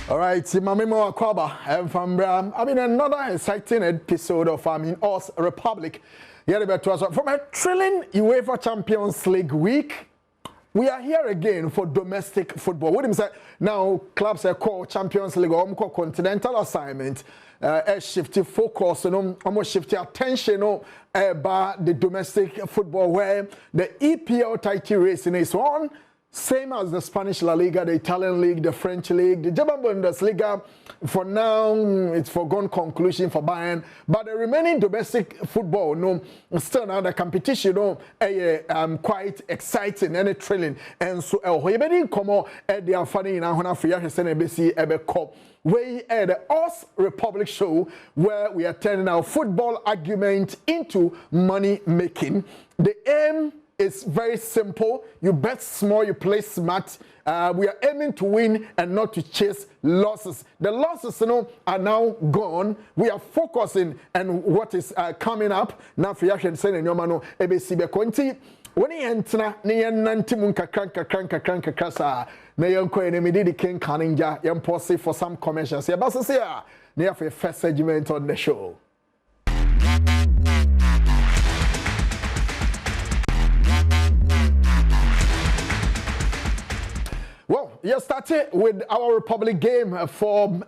All right, Mamimo Akwaba, I'm from another exciting episode of Us Republic. From a thrilling UEFA Champions League week, we are here again for domestic football. What do you say? Now, clubs are called Champions League or continental assignment. Shifty focus and almost shifty attention about the domestic football where the EPL title race is on. Same as the Spanish La Liga, the Italian League, the French League, the German Bundesliga. For now, it's foregone conclusion for Bayern. But the remaining domestic football, still now the competition, quite exciting and thrilling. And so, we are funny now when I feel we are the Us Republic show where we are turning our football argument into money making. The aim is very simple. You bet small, you play smart. We are aiming to win and not to chase losses. The losses, are now gone. We are focusing on what is coming up. Now, for you, saying no mano, EBC Conti. When you enter, near Nantimun kakranka sa, na yanko enemy the King Kaninja, yan posse for some commercials. Yeah, but say, near for first segment on the show. Well, you started with our Republic game for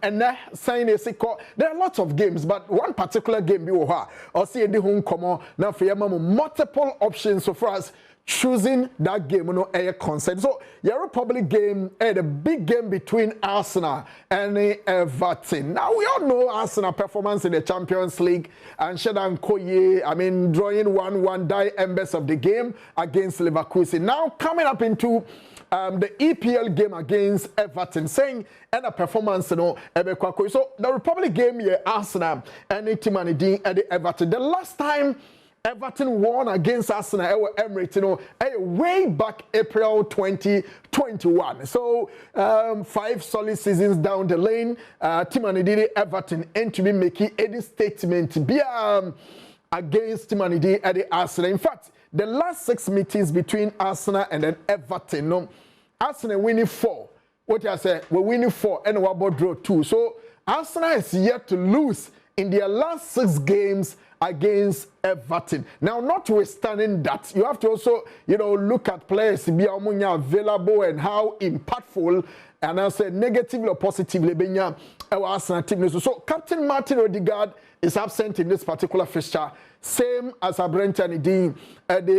saying there are lots of games, but one particular game we will or see the home come now for multiple options so far as choosing that game a consent. So your Republic game the big game between Arsenal and Everton. Now we all know Arsenal performance in the Champions League and Shedan Koye, drawing 1-1 die embers of the game against Leverkusen. Now coming up into the EPL game against Everton, saying and a performance, so the Republic game here, Arsenal and the team and the Everton. The last time Everton won against Arsenal at Emirates, way back April 2021. So 5 solid seasons down the lane, team and the Everton and to be making any statement to be against team and the Arsenal. In fact, the last 6 meetings between Arsenal and then Everton, Arsenal winning 4. What I say, we're winning 4 and we're about draw 2. So Arsenal is yet to lose in their last 6 games against Everton. Now, notwithstanding that, you have to also, look at players be available and how impactful and I say negatively or positively being our Arsenal team. So Captain Martin Odegaard is absent in this particular fixture. Same as Abrentani Dean,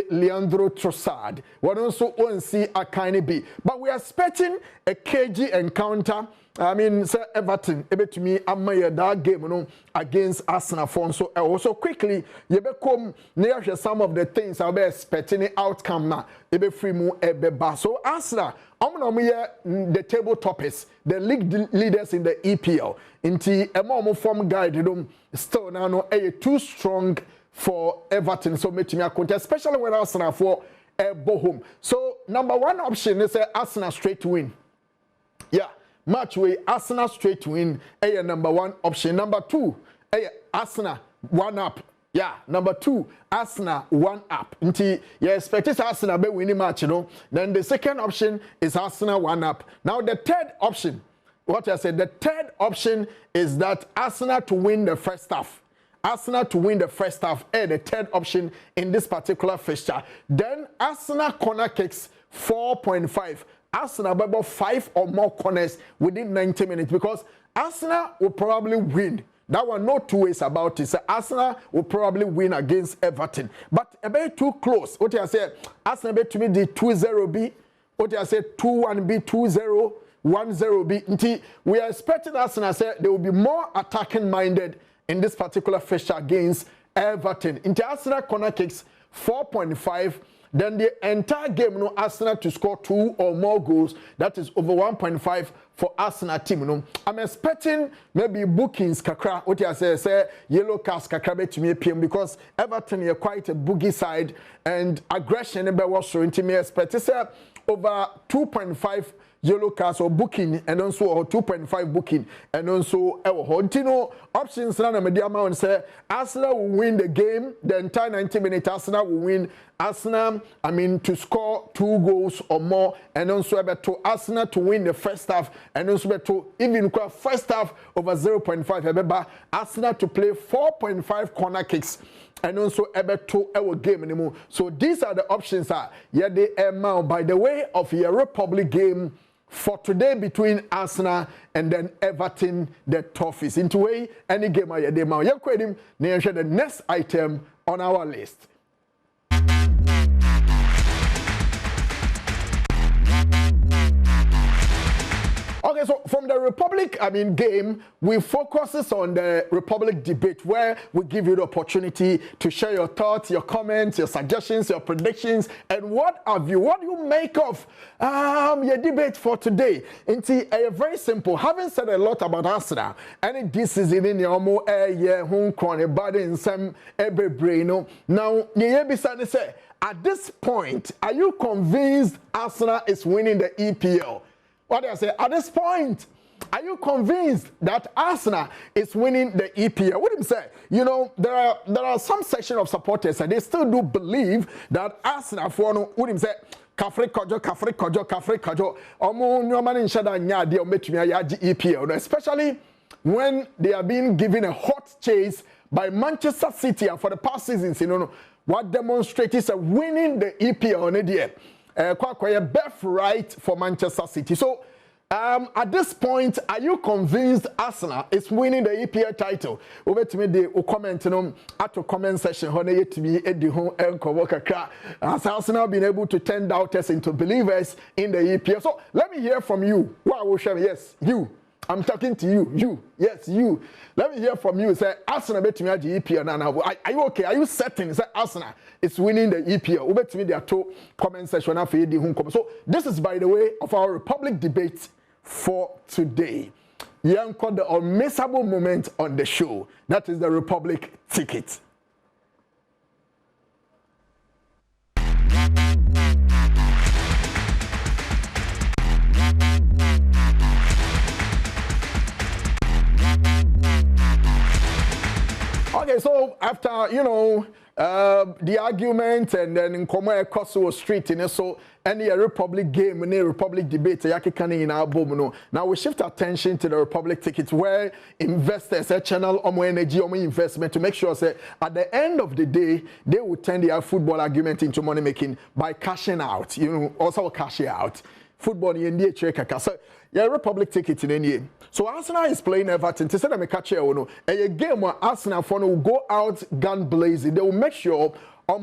Leandro Trossard. We also won't see a kind B. But we are expecting a KG encounter. Sir Everton, to me, I'm that game, against Arsenal. So also quickly, you become near some of the things I'll be expecting the outcome now. You be free more, so Arsenal, the table toppers, the league leaders in the EPL. Into a more form guide, still now too strong for Everton. So make me a contest, especially when Arsenal for a home. So number 1 option is Arsenal straight to win. Yeah. Match way Arsenal straight to win. Number 1 option. Number 2, Arsenal 1 up. Yeah, number 2, Arsenal 1 up. Until you expect Arsenal be winning match, Then the second option is Arsenal 1 up. Now the third option, what I said, the third option is that Arsenal to win the first half. Arsenal to win the first half, the third option in this particular fixture. Then Arsenal corner kicks 4.5. Arsenal by about 5 or more corners within 90 minutes because Arsenal will probably win. That one, no 2 ways about it. So Arsenal will probably win against Everton. But a bit too close. What I say, Arsenal bet to me the 2-0B. What I say, 2-1B, 2-0, 1-0B. We are expecting Arsenal say they will be more attacking minded in this particular fixture against Everton. Into Arsenal corner kicks 4.5. Then the entire game, Arsenal to score 2 or more goals. That is over 1.5 for Arsenal team. I'm expecting maybe bookings kakra. What I say yellow cards kakra to me PM because Everton is quite a boogie side and aggression was so into me expect over 2.5 yellow cards or booking and also 2.5 booking and also Hontino options na media amount say Arsenal will win the game, the entire 90 minutes. Arsenal will win. Arsenal, to score 2 goals or more, and also to Arsenal to win the first half, and also to even first half over 0.5. Arsenal to play 4.5 corner kicks. And also to our game anymore. So these are the options. They are by the way of your Republic game for today between Arsenal and then Everton, the Toffees. Into way any game I they ma. The next item on our list. Okay, so from the Republic, game, we focuses on the Republic debate where we give you the opportunity to share your thoughts, your comments, your suggestions, your predictions, and what do you make of your debate for today? Very simple. Having said a lot about Arsenal, and this is in your home corner, but in some brain. Now, say, at this point, are you convinced Arsenal is winning the EPL? What do I say? At this point, are you convinced that Arsenal is winning the EPL? What do you say? There are some section of supporters and they still do believe that Arsenal for no. What do you say? Kafre kojo. EPL, especially when they are being given a hot chase by Manchester City and for the past seasons. What demonstrates winning the EPL on the birthright for Manchester City. So, at this point, are you convinced Arsenal is winning the EPL title? Over to me, the comment at the comment section. Has Arsenal been able to turn doubters into believers in the EPL? So, let me hear from you. Yes, you. I'm talking to you. Yes, you. Let me hear from you. Say Arsenal bet me at the EPL now. Are you okay? Are you certain? Say Arsenal is winning the EPL. Over to me there to comment section after the home comment. So this is by the way of our Republic debate for today. Young called the unmissable moment on the show. That is the Republic ticket. Okay, so after, the argument and then in Komo Kosovo Street, so any Republic game, any Republic debate, in our boom. Now we shift attention to the Republic tickets where investors, channel energy, investment to make sure that at the end of the day, they will turn their football argument into money making by cashing out, also cashing out. Football in the check. So, Republic ticket in any. So Arsenal is playing Everton. To say that me catch a game where Arsenal will go out gun blazing. They will make sure to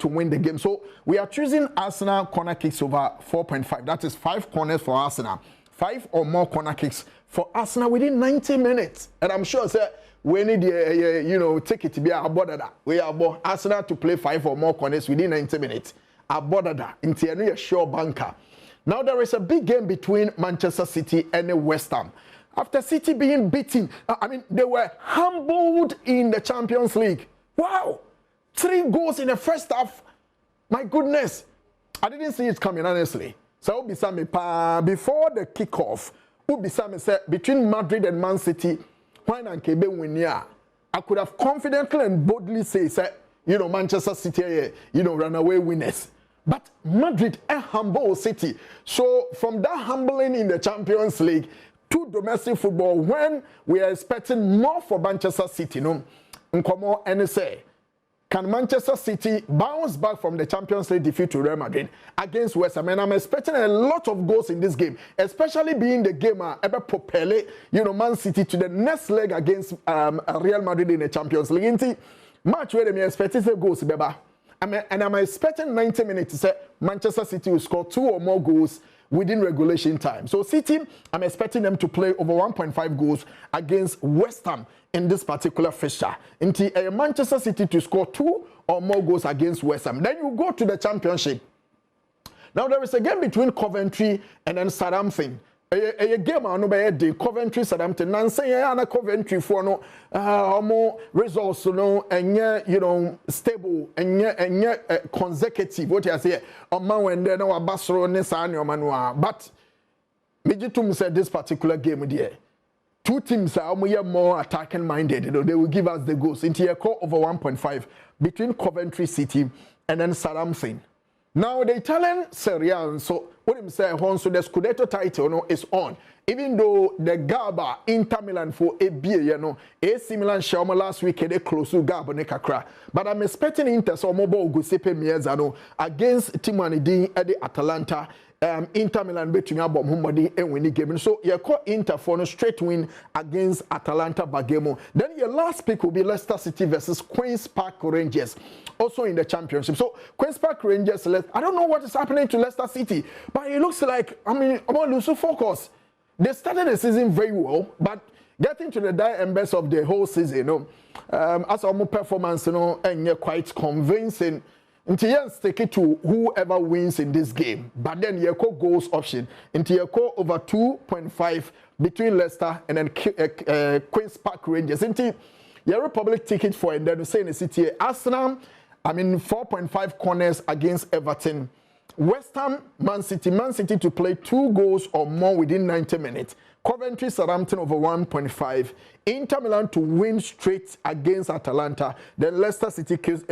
win the game. So we are choosing Arsenal corner kicks over 4.5. That is 5 corners for Arsenal. 5 or more corner kicks for Arsenal within 90 minutes. And I'm sure we need ticket to be about that. We are about Arsenal to play 5 or more corners within 90 minutes. About that into a sure banker. Now there is a big game between Manchester City and West Ham. After City being beaten, they were humbled in the Champions League. Wow! 3 goals in the first half. My goodness. I didn't see it coming, honestly. So before the kickoff, said between Madrid and Man City, I could have confidently and boldly said, Manchester City, runaway winners. But Madrid, a humble city. So from that humbling in the Champions League to domestic football, when we are expecting more for Manchester City, Nkomo and say, can Manchester City bounce back from the Champions League defeat to Real Madrid against West Ham? And I'm expecting a lot of goals in this game, especially being the game ever propel Man City to the next leg against Real Madrid in the Champions League. Match where they expecting goals, Beba. And I'm expecting 90 minutes to say Manchester City will score 2 or more goals within regulation time. So City, I'm expecting them to play over 1.5 goals against West Ham in this particular fixture. Until Manchester City to score 2 or more goals against West Ham. Then you go to the Championship. Now there is a game between Coventry and then Southampton. a game no be the Coventry Southampton nanse ya na Coventry for no omo results no enye you know stable enye consecutive what you say oman when there na wabasoro ne sa anyoma no but mejitum said this particular game there two teams are more attacking minded. You know, they will give us the goals. Into a score over 1.5 between Coventry City and then Southampton. Now the Italian Serie A, so what I'm saying, so the Scudetto title no, is on. Even though the Gaba Inter Milan for a beer, you know, AC Milan Shama last week they close to Gaba Nekakra. But I'm expecting Inter so mobile Giuseppe Meazza against Timani at the Atalanta. Inter Milan between Abom Humadi and winning game. So you call Inter for a straight win against Atalanta Bergamo. Then your last pick will be Leicester City versus Queen's Park Rangers, also in the championship. So Queen's Park Rangers, I don't know what is happening to Leicester City, but it looks like, I mean, I'm going to lose focus. They started the season very well, but getting to the dire embers of the whole season, you know, as our performance, you know, and you're quite convincing. Until you stick it to whoever wins in this game. But then you call goals option. Until you call over 2.5 between Leicester and then Queen's Park Rangers. Until your Republic ticket for and then you say in the city Arsenal, I mean 4.5 corners against Everton. West Ham, Man City to play 2 goals or more within 90 minutes. Coventry, Southampton over 1.5. Inter Milan to win straight against Atalanta. Then Leicester City, Queen's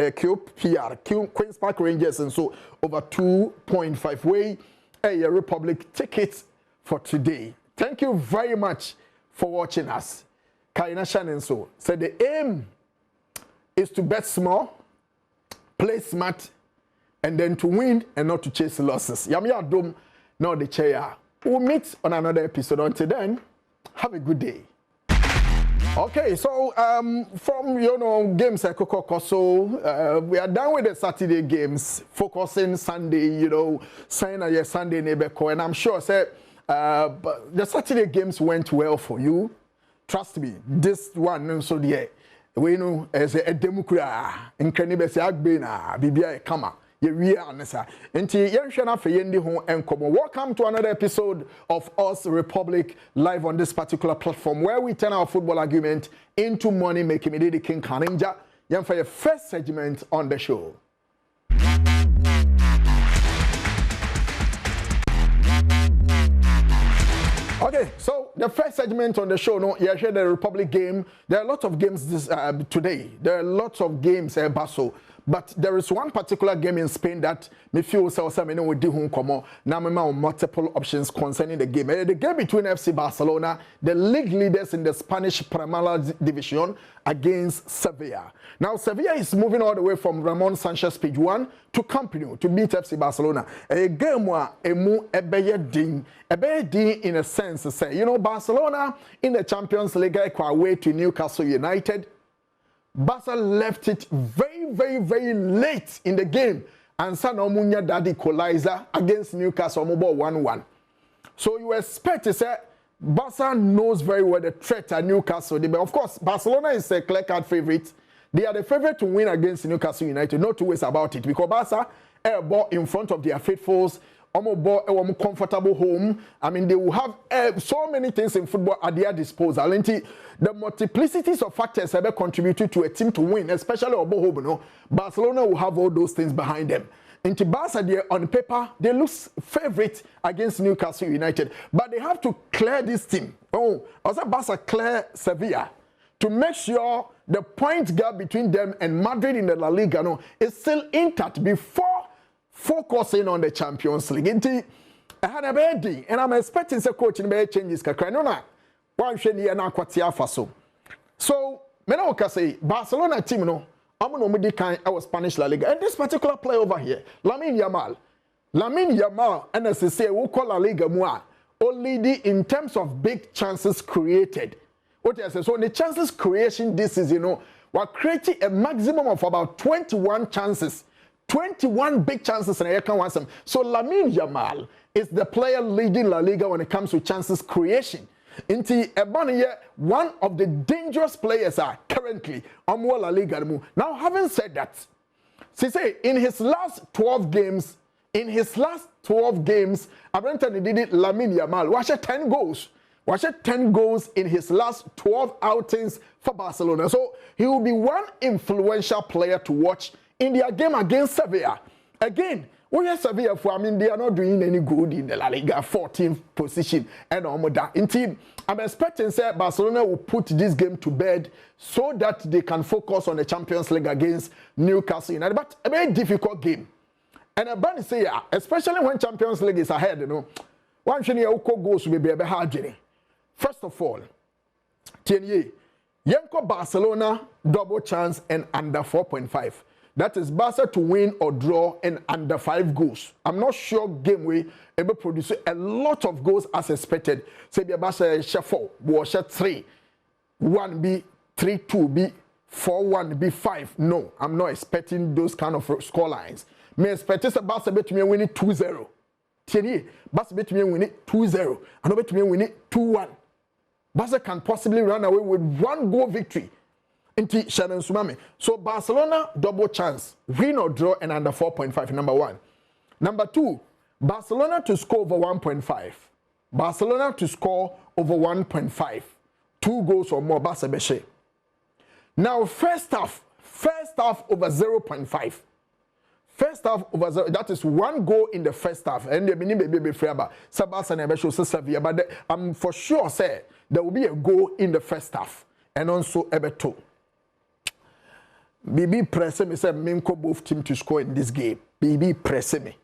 Park Rangers, and so over 2.5. Way a Republic tickets for today. Thank you very much for watching us. Kaina Shannon so said the aim is to bet small, play smart, and then to win and not to chase losses. Yami Adom, now the chair. We'll meet on another episode. Until then, have a good day. Okay, so from games like so we are done with the Saturday games, focusing Sunday, sign a Sunday neighbor, and I'm sure the Saturday games went well for you. Trust me, this one so we know as a democrat in Kaninja Agbena, Bibia Kama. Welcome to another episode of Us Republic live on this particular platform where we turn our football argument into money making. Me King Kaninja. For your first segment on the show. Okay, so the first segment on the show, you hear the Republic game. There are a lot of games today. There are lots of games, Basso. But there is one particular game in Spain that me feel multiple options concerning the game. The game between FC Barcelona, the league leaders in the Spanish Primera Division, against Sevilla. Now Sevilla is moving all the way from Ramon Sanchez Page 1 to Camp Nou to beat FC Barcelona. A game where in a sense to say, Barcelona in the Champions League away to Newcastle United. Barca left it very, very, very late in the game and San Omunya Daddy equalizer against Newcastle 1-1. So you expect to say Barca knows very well the threat at Newcastle. Of course, Barcelona is a clear-cut favorite. They are the favorite to win against Newcastle United. No two ways about it because Barca are ball in front of their faithfuls. A comfortable home. I mean, they will have so many things in football at their disposal. The multiplicities of factors have contributed to a team to win, especially Barcelona will have all those things behind them. Into Barca, on paper, they look favorite against Newcastle United, but they have to clear this team. Also Barca clear Sevilla to make sure the point gap between them and Madrid in the La Liga is still intact before focusing on the Champions League. I had a bad day, and I'm expecting the coach in changes. So, I say Barcelona team, I'm going to our Spanish La Liga. And this particular player over here, Lamine Yamal, and as I say, we call La Liga more, only in terms of big chances created. What I say, so the chances creation, this is, we're creating a maximum of about 21 chances. 21 big chances and I can want some. So Lamine Yamal is the player leading La Liga when it comes to chances creation. One of the dangerous players are currently on La Liga. Now, having said that, in his last 12 games In his last 12 games, Abrantani did it Lamine Yamal. Watch 10 goals. Watch 10 goals in his last 12 outings for Barcelona. So he will be one influential player to watch in their game against Sevilla. Again, we are Sevilla for, I mean, they are not doing any good in the La Liga 14th position and all that. Indeed, I'm expecting that Barcelona will put this game to bed so that they can focus on the Champions League against Newcastle United. But a very difficult game. And a bad say, especially when Champions League is ahead, you know, one thing you goes to be a hard journey. First of all, Tienye, Yenko Barcelona double chance and under 4.5. That is Barca to win or draw and under 5 goals. I'm not sure game way able produce a lot of goals as expected. Say be Barca share 4, or share 3, 1 be 3-2 be 4-1 be 5. No, I'm not expecting those kind of score lines. Me expect Barca bet me win it 2-0. Tienye, Barca bet me win it 2-0. And bet me win it 2-1. Barca can possibly run away with 1 goal victory. Inti Shannon Sumame. So Barcelona double chance, win or draw and under 4.5, number 1. Number 2, Barcelona to score over 1.5. Barcelona to score over 1.5. 2 goals or more, Barca Beshe. Now first half over 0.5. First half over 0, that is 1 goal in the first half. And the mini baby free about Sabas and Ebesho Sevilla, but I'm for sure say there will be a goal in the first half and also Ebeto. Bibi press me say Minko both team to score in this game. Bibi press me.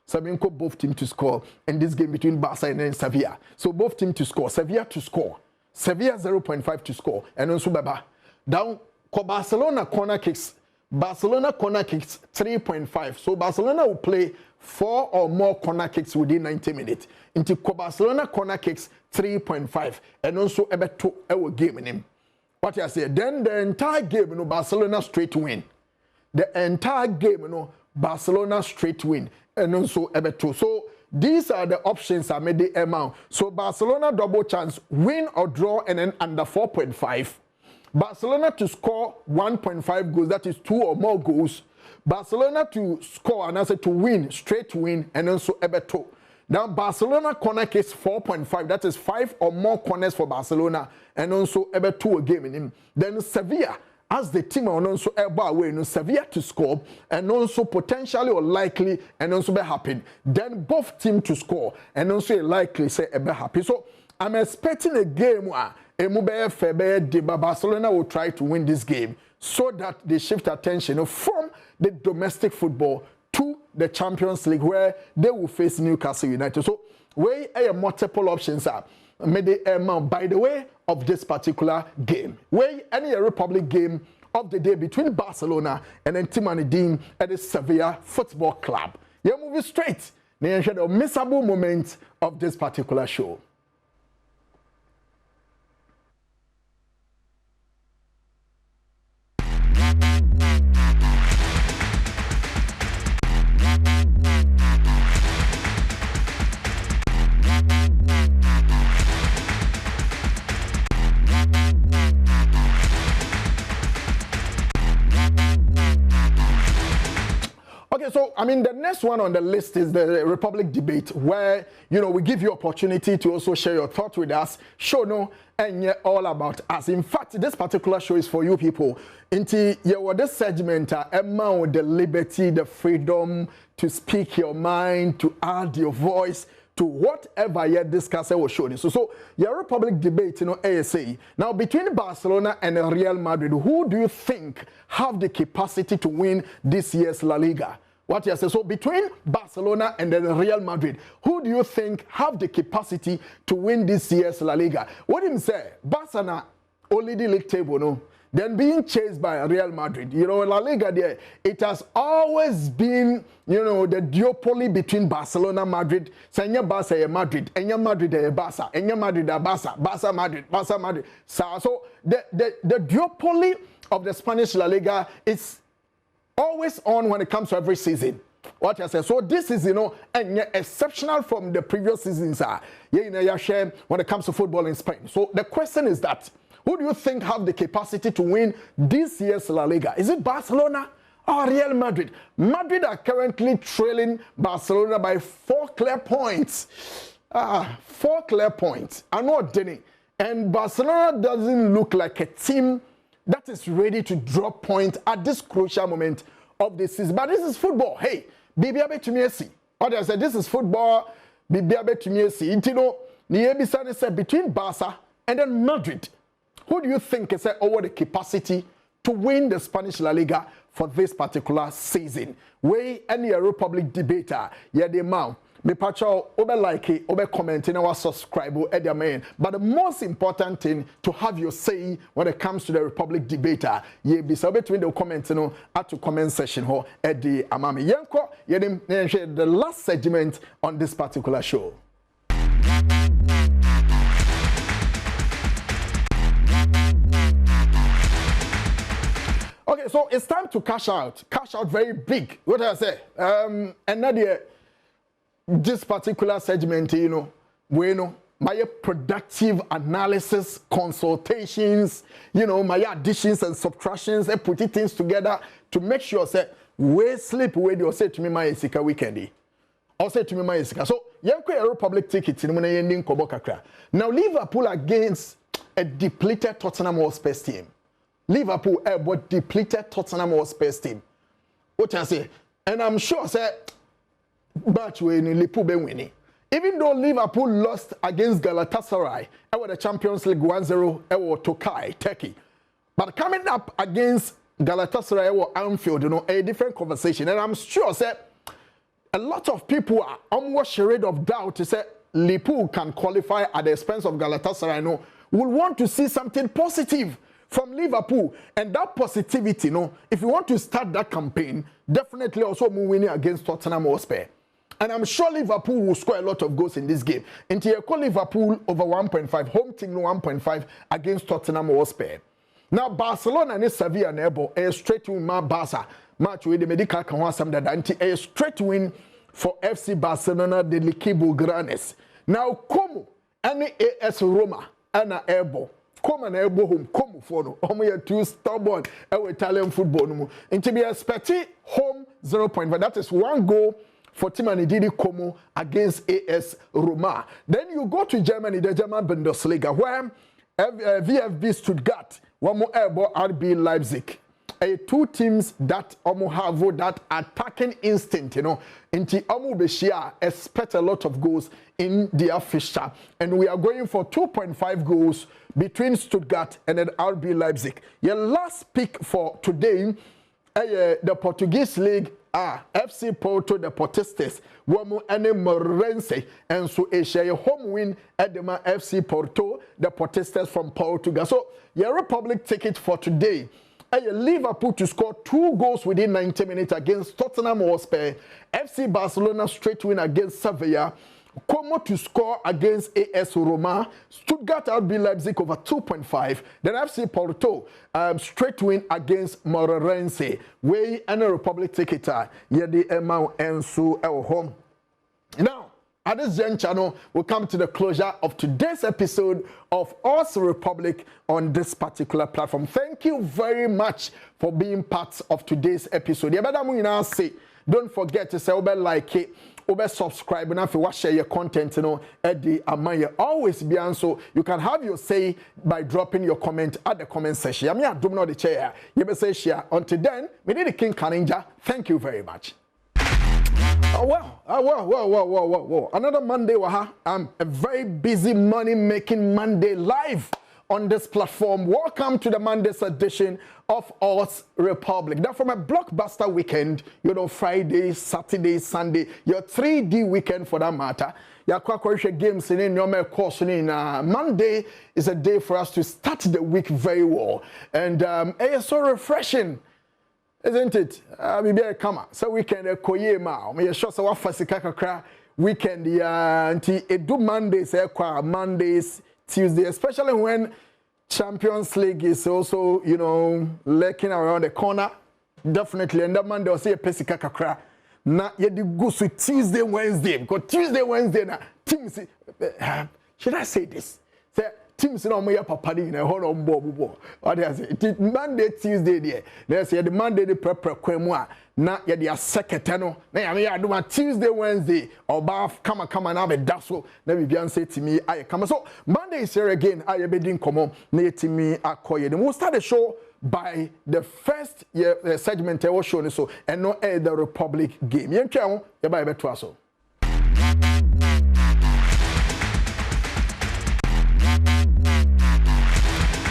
So Minko both team to score in this game between Barca and Sevilla. So both team to score. Sevilla to score. Sevilla 0.5 to score. And also Baba. Down Barcelona corner kicks. Barcelona corner kicks 3.5. So Barcelona will play 4 or more corner kicks within 90 minutes. Into Barcelona corner kicks 3.5. And also Ebeto our game in him. What I say, then the entire game, you know, Barcelona straight win. The entire game, you know, Barcelona straight win. And also Ebeto. So these are the options I made the amount. So Barcelona double chance, win or draw, and then under 4.5. Barcelona to score 1.5 goals, that is 2 or more goals. Barcelona to score, and I said to win, straight win, and also Ebeto. Now, Barcelona corner kicks 4.5. That is 5 or more corners for Barcelona. And also, about 2 a game in him. Then Sevilla, as the team and also away, Sevilla to score. And also potentially or likely, and also be happy. Then both teams to score. And also likely say be happy. So, I'm expecting a game where Barcelona will try to win this game. So that they shift attention from the domestic football to the Champions League where they will face Newcastle United. So, where multiple options are. By the way of this particular game. Where any Republic game of the day between Barcelona and then Timanidin at the Sevilla Football Club. You're moving straight. Now, the missable moment of this particular show. So, I mean, the next one on the list is the Republic debate where, you know, we give you opportunity to also share your thoughts with us. Show no, and yeah, all about us. In fact, this particular show is for you people. Into this segment, amount the liberty, the freedom to speak your mind, to add your voice to whatever you discuss will show this. So your Republic debate, you know, ASA. Now, between Barcelona and Real Madrid, who do you think have the capacity to win this year's La Liga? What you say? So between Barcelona and then Real Madrid, who do you think have the capacity to win this year's La Liga? What him say? Barcelona only the league table, no? Then being chased by Real Madrid. You know, La Liga there, it has always been, you know, the duopoly between Barcelona, Madrid, Senya Barca, Madrid, Enya Madrid, Barca, Enya Madrid, Barca, Barca, Madrid, Barca, Madrid. So the duopoly of the Spanish La Liga is always on when it comes to every season. What I say? So this is, you know, exceptional from the previous seasons. When it comes to football in Spain. So the question is that, who do you think have the capacity to win this year's La Liga? Is it Barcelona Oh, Real Madrid. Madrid are currently trailing Barcelona by 4 clear points. 4 clear points. I know, Denny. And Barcelona doesn't look like a team that is ready to drop points at this crucial moment of the season. But this is football. Hey, Bibi Abe to me see. Others said this is football. Bibi Abe to me see. You know, Niebisane said between Barca and then Madrid. Who do you think is over the capacity to win the Spanish La Liga for this particular season? We any Republic debater, yeah, the man. Me pacho obe like it, obe comment in our subscribe at the main. But the most important thing to have your say when it comes to the Republic debater, ye be so between the comments at the comment section ho at the amami yanko yedim the last segment on this particular show. Okay, so it's time to cash out very big. What do I say? Another this particular segment, my productive analysis, consultations, my additions and subtractions, and putting things together to make sure say we sleep away. They say to me my Isika weekend. Or say to me my Isika. So a Republic ticket in now Liverpool against a depleted Tottenham Hotspur team. Liverpool but depleted Tottenham Hotspur team. What I say? And I'm sure say but winning. Even though Liverpool lost against Galatasaray, the Champions League 1-0 Tokai, Turkey. But coming up against Galatasaray or Anfield, a different conversation. And I'm sure a lot of people are almost shade of doubt to say Liverpool can qualify at the expense of Galatasaray. Will want to see something positive from Liverpool, and that positivity, if you want to start that campaign, definitely also winning against Tottenham Hotspur. And I'm sure Liverpool will score a lot of goals in this game. And you call Liverpool over 1.5, home team 1.5 against Tottenham Hotspur. Now Barcelona and Sevilla nebo a straight win Barca match with the medical can want some that a straight win for FC Barcelona de Liquibo Granes. Now como any AS Roma and a airball. Come and elbow home, come for no. Omo too stubborn. Italian football no. And to be expecting home 0.5. That is 1 goal for Team Anididi Como against AS Roma. Then you go to Germany, the German Bundesliga, where VfB Stuttgart, one more elbow RB Leipzig. Two teams that have that attacking instinct, Inti Beshia expect a lot of goals in their fixture. And we are going for 2.5 goals between Stuttgart and then RB Leipzig. Your last pick for today, the Portuguese League, FC Porto, the Portistas, Wamu and Morense, and so a share home win at the FC Porto, the Portistas from Portugal. So your Republic ticket for today. Liverpool to score 2 goals within 90 minutes against Tottenham Hotspur. FC Barcelona straight win against Sevilla. Como to score against AS Roma. Stuttgart RB Leipzig over 2.5. Then FC Porto straight win against Moreirense. We and a Republic ticket. Yedi Emma and Su El Home. Now, at this juncture, we'll come to the closure of today's episode of Us Republic on this particular platform. Thank you very much for being part of today's episode. Don't forget to say, like it, subscribe, and if you share your content, at the Amaya. Always be on, so you can have your say by dropping your comment at the comment section. I'm Adom no the chair. You may say share. Until then, me the King Kaninja. Thank you very much. Whoa. Another Monday, I'm a very busy money-making Monday live on this platform. Welcome to the Monday's edition of Us Republic. Now, from a blockbuster weekend, Friday, Saturday, Sunday, your 3D weekend for that matter. Your games in your course Monday is a day for us to start the week very well. And it's so refreshing. Isn't it? Maybe I come so weekend koye ma. Me sure so wafasika kakra weekend anti edu Mondays, Tuesday, especially when Champions League is also, lurking around the corner. Definitely, and that Monday will say a pesika kakra. Na yedi go to Tuesday, Wednesday. Because Tuesday, Wednesday na teams. Should I say this? Say teams no mo ya papa ni na ho no mbo what they say Monday Tuesday there they say the Monday the prepare kwemu a na ya dia sekete no na ya do Tuesday Wednesday oba kama na be daso na bibian say timi aye kama so Monday is here again aye be din komo na yetimi akoye we'll start the show by the first segment I was showing so and no the Republic game yentwa ho ya ba beto aso.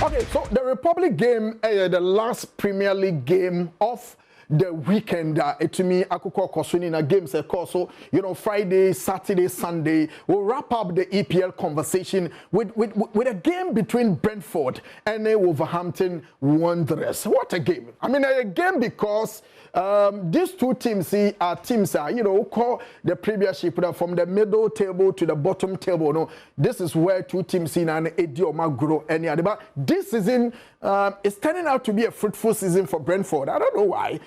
Okay, so the Republic game, the last Premier League game of the weekend, to me, Akuko Kosuni na games, so Friday, Saturday, Sunday. We'll wrap up the EPL conversation with a game between Brentford and Wolverhampton Wanderers. What a game! I mean, a game because these two teams are teams call the Premiership from the middle table to the bottom table. No, this is where two teams in an Adom grow any other. But this season is turning out to be a fruitful season for Brentford. I don't know why,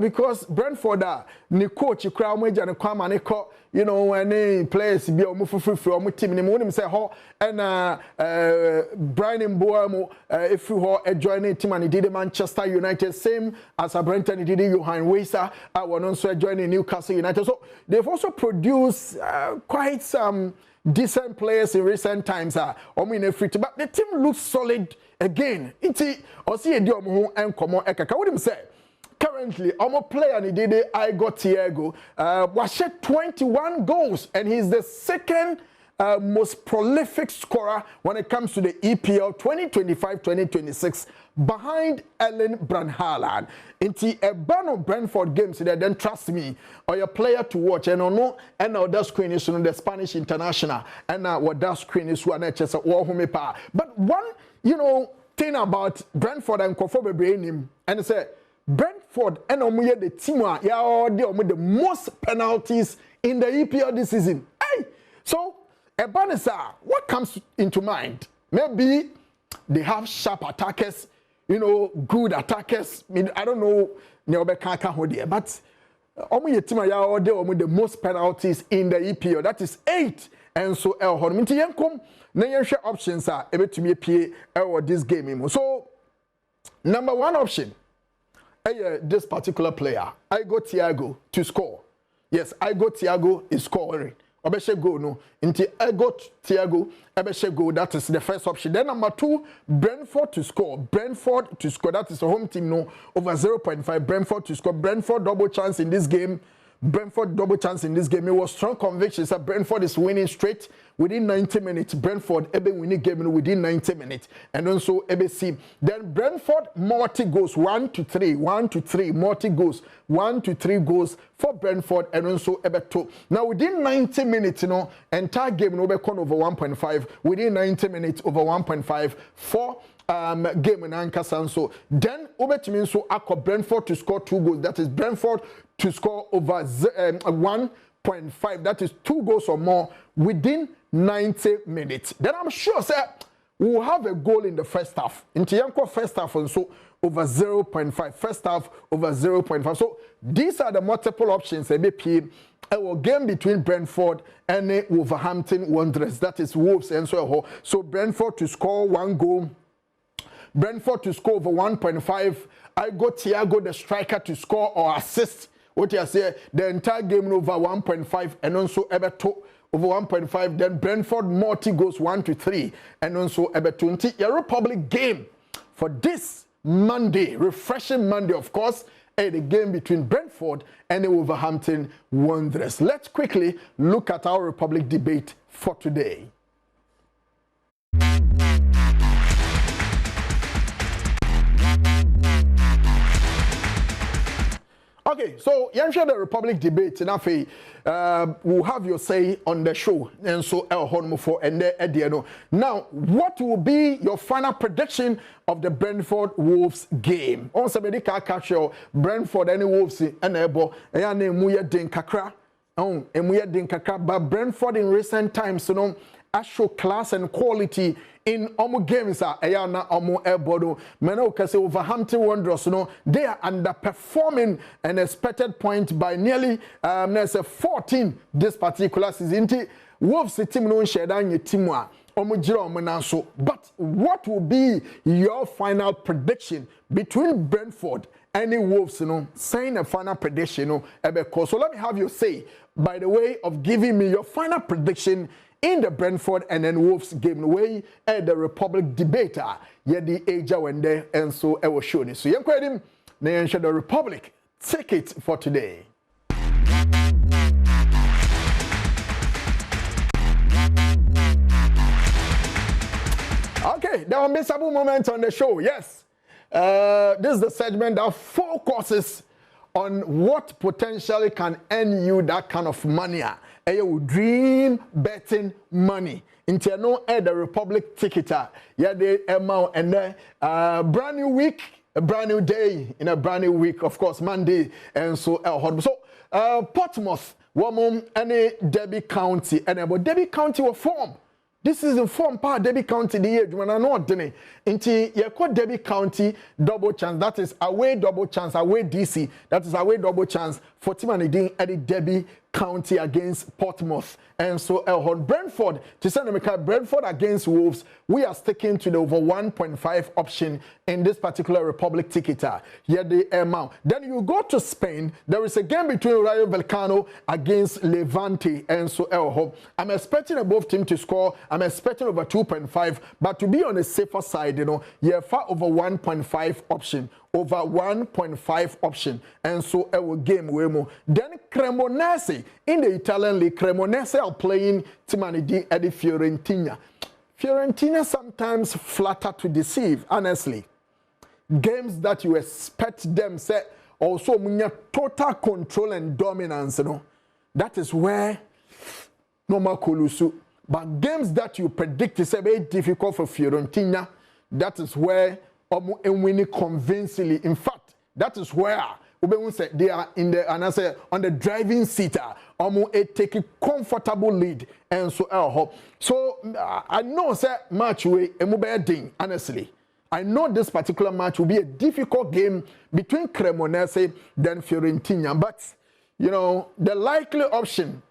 because Brentford ni coach Kramweja and Kwamaneko, when players be from team ni mo say ho and Brian Mboamo if you joining team and he did Manchester United same as a Brenton he did Johan Weiser one also joining Newcastle United. So they've also produced quite some decent players in recent times but the team looks solid again. Iti osi edi omo en komo ekaka what him say currently omo player ni did I got Thiago was 21 goals and he's the second most prolific scorer when it comes to the EPL 2025-2026 behind Ellen Haaland. Inti Ebano Brentford games there, then trust me, or your player to watch and no and now that screen is on the Spanish international and now what that screen is one just but one thing about Brentford and Kofobe brain him and say Brentford and the team are the most penalties in the EPL this season. Hey, so Ebanesa, what comes into mind? Maybe they have sharp attackers, good attackers. I don't know, but team are the most penalties in the EPL. That is 8. And so El Horminti Yankum, Nayan options are able to be a this game. So, number one option, this particular player, I got Thiago to score. Yes, I got Thiago is scoring. Obeshe go no. Inti I got Thiago, Obeshe go. That is the first option. Then number 2, Brentford to score. Brentford to score. That is the home team no over 0.5. Brentford to score. Brentford double chance in this game. Brentford double chance in this game. It was strong convictions that Brentford is winning straight within 90 minutes. Brentford ebe winning game within 90 minutes. And also ebe see. Then Brentford multi goals 1-3, 1-3 multi goals 1-3 goals for Brentford and also ebe 2. Now within 90 minutes, entire game no be over 1.5. Within 90 minutes over 1.5 for game in Ankasan. So then Obetimi so akọ Brentford to score 2 goals. That is Brentford to score over 1.5. That is 2 goals or more within 90 minutes. Then I'm sure we'll have a goal in the first half. In Tianko first half and so over 0.5. First half over 0.5. So these are the multiple options. A game between Brentford and Wolverhampton Wanderers. That is Wolves and so. So Brentford to score 1 goal. Brentford to score over 1.5. I got Thiago the striker to score or assist. What you say? The entire game over 1.5 and also Everton over 1.5. Then Brentford multi goes 1-3 and also Everton. The Republic game for this Monday, refreshing Monday, of course, the game between Brentford and the Wolverhampton Wanderers. Let's quickly look at our Republic debate for today. Okay, so you share the Republic debate in Afe. We'll have your say on the show, and so El Hormofo and the Ediano. Now, what will be your final prediction of the Brentford Wolves game? On somebody can catch your Brentford and Wolves and Ebo, and Muya Dinkakra. Oh, and Muya Dinkakra, but Brentford in recent times, show class and quality in Omo games Ayana Omo Ebodo. Meno Kase Wolverhampton Wanderers, they are underperforming an expected point by nearly 14 this particular season. Wolves team no share down your team But what will be your final prediction between Brentford and the Wolves? Saying a final prediction, so let me have you say by the way of giving me your final prediction in the Brentford and then Wolves game. Way at the Republic debater, the age when there, and so I was showing it. So you him, the Republic ticket for today. Okay, there will be some moment on the show. Yes, this is the segment that focuses on what potentially can earn you that kind of money. You dream betting money. Into no the Republic ticketer. Yeah, the amount and then brand new week, a brand new day in a brand new week. Of course, Monday and so Portsmouth, woman, any Derby County, and about Derby County will form. This is the form part Derby County the age when I know it. Into you call Derby County double chance. That is away double chance, away DC. That is away double chance for team and the Derby County against Portsmouth. And so Brentford to send them Brentford against Wolves. We are sticking to the over 1.5 option in this particular Republic ticketer. Here the amount. Then you go to Spain. There is a game between Rayo Vallecano against Levante. And so I'm expecting both teams to score. I'm expecting over 2.5. But to be on the safer side, you're far over 1.5 option. Over 1.5 option. And so I will game way more. Then Cremonese in the Italian league. Cremonese are playing Timanidi at the Fiorentina. Fiorentina sometimes flatter to deceive, honestly. Games that you expect them say also total control and dominance, that is where normal Kolusu. But games that you predict is very difficult for Fiorentina. That is where winning convincingly. In fact, that is where they are in the on the driving seat. Take a comfortable lead, and so I know match way honestly. I know this particular match will be a difficult game between Cremonese and Fiorentina, but the likely option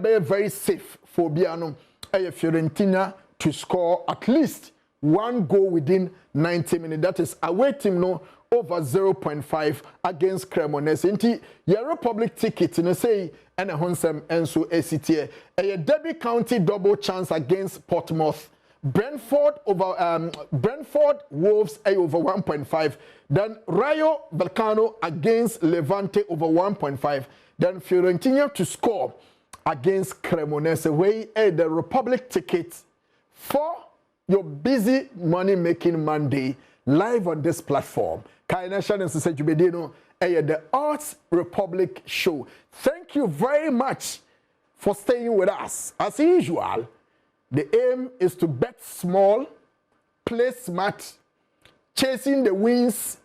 be very safe for Biano Fiorentina to score at least one goal within 90 minutes. That is away team over 0.5 against Cremonese. Inti your Republic ticket say and a Honsem and so ACTA. A Derby County double chance against Portsmouth. Brentford over Brentford Wolves over 1.5. Then Rayo Vallecano against Levante over 1.5. Then Fiorentina to score against Cremonese. Way the Republic ticket for your busy money making Monday live on this platform. Kaninja and said the Arts Republic show. Thank you very much for staying with us. As usual, the aim is to bet small, play smart, chasing the wins,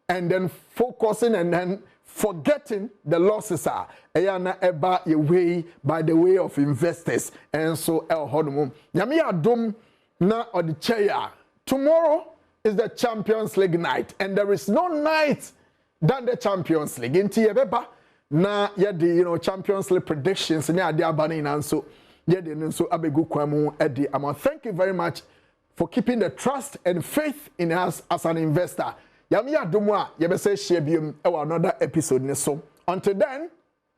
and then focusing and then forgetting the losses are away by the way of investors. And so Yami Adom na or the chair. Tomorrow is the Champions League night, and there is no night than the Champions League. Inti yebeba na yedi Champions League predictions ni ade abani na so yedi nso abegu kwamu edi ama. Thank you very much for keeping the trust and faith in us as an investor. Yami adumwa yebese share biom e another episode ni so. Until then,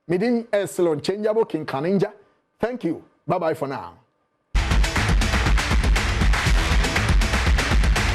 midin Elon changeable King Kaninja. Thank you. Bye bye for now.